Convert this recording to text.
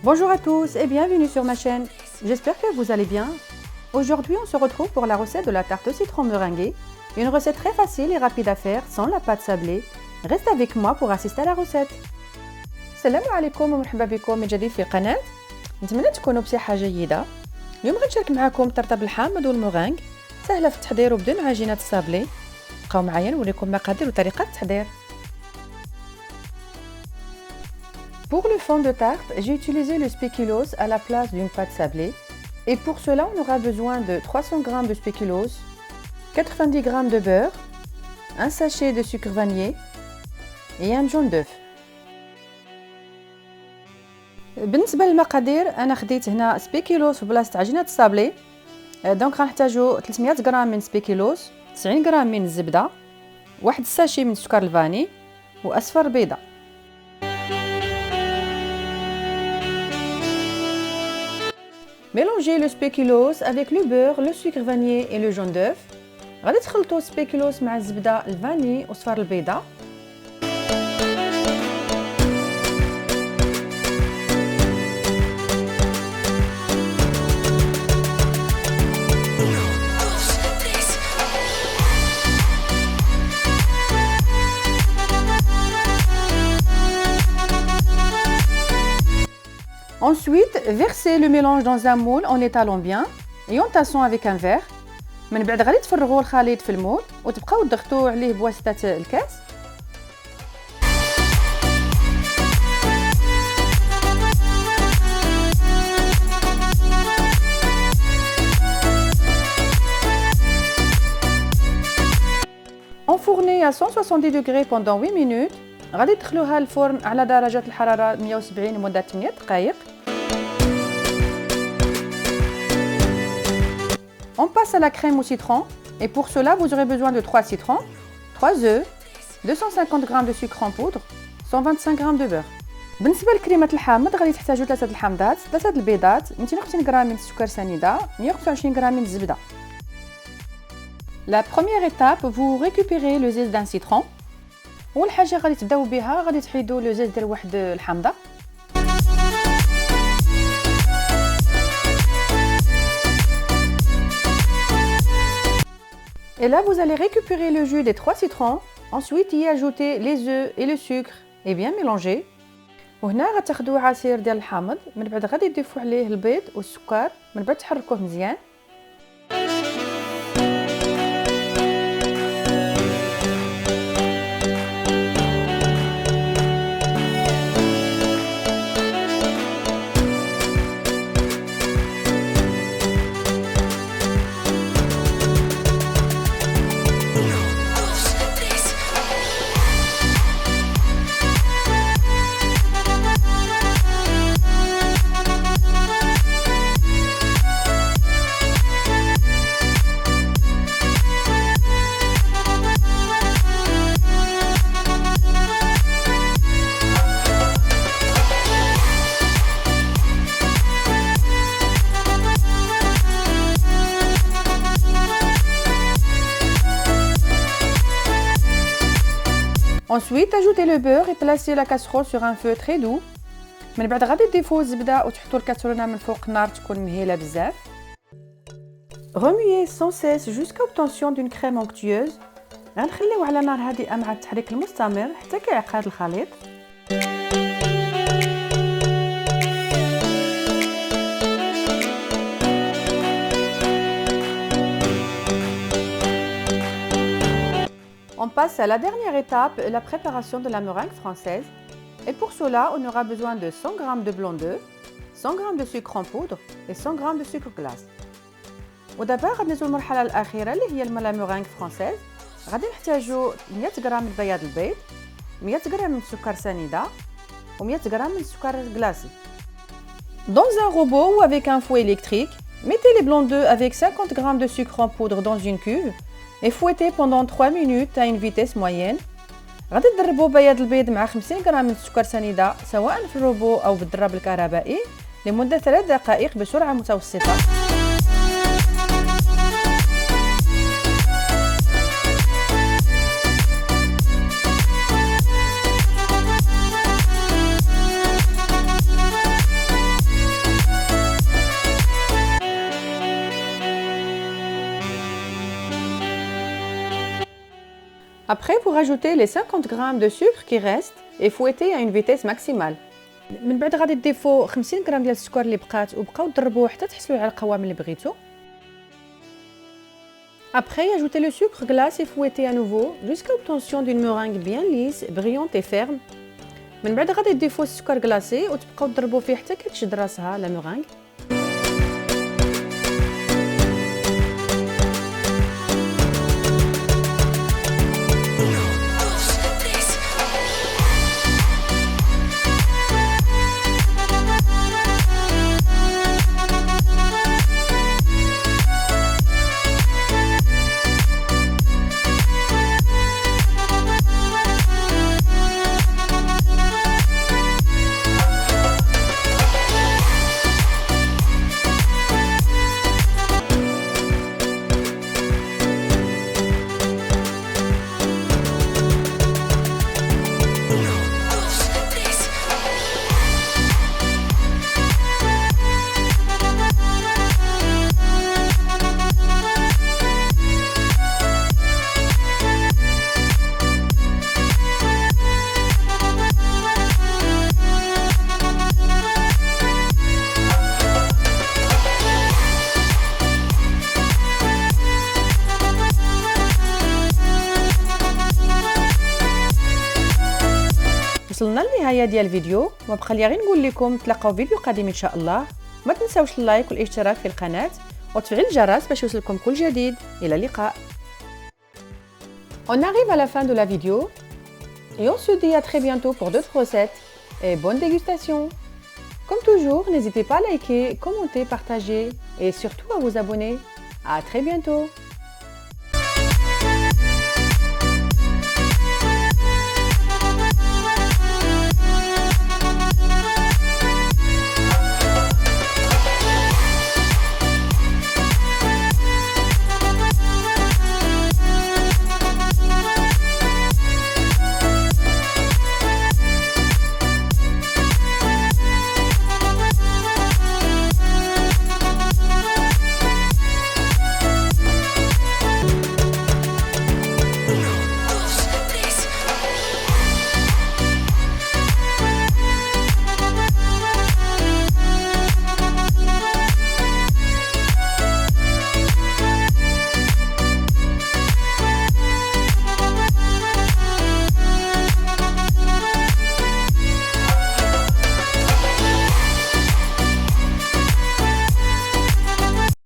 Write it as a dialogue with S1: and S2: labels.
S1: Bonjour à tous et bienvenue sur ma chaîne. J'espère que vous allez bien. Aujourd'hui, on se retrouve pour la recette de la tarte au citron meringuée. Une recette très facile et rapide à faire sans la pâte sablée. Reste avec moi pour assister à la recette. السلام عليكم ومرحبا بكم من جديد في قناة. نتمنى تكونوا بصحة جيدة. اليوم غنشارك معكم التارته بالحامض والمرنج، سهلة في التحضير وبدون عجينة الصابلي. بقاو معايا نوريكم مقادير وطريقة التحضير. Pour le fond de tarte, j'ai utilisé le spéculoos à la place d'une pâte sablée. Et pour cela, on aura besoin de 300 g de spéculoos, 90 g de beurre, un sachet de sucre vanillé et un jaune d'œuf. بالنسبة للمقادير أنا خديت هنا سبيكيلوس في بلاصة عجينة الصابلي. دونك غنحتاجو 300 غرام من سبيكيلوس، 90 غرام من الزبدة، واحد الساشي من سكر الفاني وأصفر بيضة. Mélangez le spéculoos avec le beurre, le sucre vanillé et le jaune d'œuf. غادي تخلطوا السبيكيلوس مع الزبدة، الفاني وصفار البيضة. Ensuite, versez le mélange dans un moule en l'étalant bien et en tassant avec un verre. من بعد غادي تفرغوا الخليط في المول وتبقاو تضغطوا عليه بواسطة الكاس. Enfournez à 170 degrés pendant 8 minutes. غادي تدخلوها الفرن على درجة الحرارة 170 لمدة 8 دقائق. On passe à la crème au citron et pour cela vous aurez besoin de 3 citrons, 3 œufs, 250 g de sucre en poudre, 125 g de beurre. بالنسبة لكريمة الحامض غادي تحتاجوا 3 الحامضات، 3 البيضات، 250 g من السكر سنيدة، 125 g من الزبدة. La première étape, vous récupérez le zeste d'un citron. أول حاجة غادي تبداو بها غادي تحيدوا لو زيت ديال واحد الحامضة. Et là vous allez récupérer le jus des 3 citrons. Ensuite y ajouter les œufs et le sucre et bien mélanger. وهنا غتاخدوا عصير ديال الحامض، من بعد غادي تضيفوا عليه البيض والسكر، من بعد تحركوه مزيان. Ensuite, ajoutez le beurre et placez la casserole sur un feu très doux. من بعد غادي تضيفوا الزبدة وتحطوا الكاسرونه من فوق النار تكون مهيلة بزاف. Remuez sans cesse jusqu'à obtention d'une crème onctueuse. غنخليوه على نار هادئة مع التحريك المستمر حتى كيعقد الخليط. On passe à la dernière étape, la préparation de la meringue française. Et pour cela, on aura besoin de 100 g de blanc d'œuf, 100 g de sucre en poudre et 100 g de sucre glace. ودابا غندوزو للمرحلة الأخيرة اللي هي la meringue française. غادي نحتاجو 100 g من بياض البيض، 100 g من السكر سنيدة و 100 g من السكر glacé. Dans un robot ou avec un fouet électrique, mettez les blancs d'œufs avec 50 g de sucre en poudre dans une cuve et fouettez pendant 3 minutes à une vitesse moyenne. غادي تضربوا بياض البيض مع 50 g من السكر سنيدة سواء في الروبو أو بالضراب الكهربائي لمدة 3 دقائق بسرعة متوسطة. Après, vous rajoutez les 50 g de sucre qui restent et fouettez à une vitesse maximale. من بعد غادي تضيفوا 50 غرام ديال السكر اللي بقات وبقاو تضربوه حتى تحصلوا على القوام اللي بغيتو. Après, ajoutez le sucre glace et fouettez à nouveau jusqu'à l'obtention d'une meringue bien lisse, brillante et ferme. من بعد غادي تضيفوا السكر glacé وتبقاو تضربوا فيه حتى كتشد راسها لا مeringue. وصلنا للنهايه ديال الفيديو، ما بقى لي غير نقول لكم نتلاقاو فيديو قادم ان شاء الله. ما تنساوش اللايك والاشتراك في القناه وتفعيل الجرس باش يوصلكم كل جديد. الى اللقاء. On arrive à la fin de la vidéo et on se dit à très bientôt pour d'autres recettes et bonne dégustation. Comme toujours, n'hésitez pas à liker, commenter, partager et surtout à vous abonner. À très bientôt.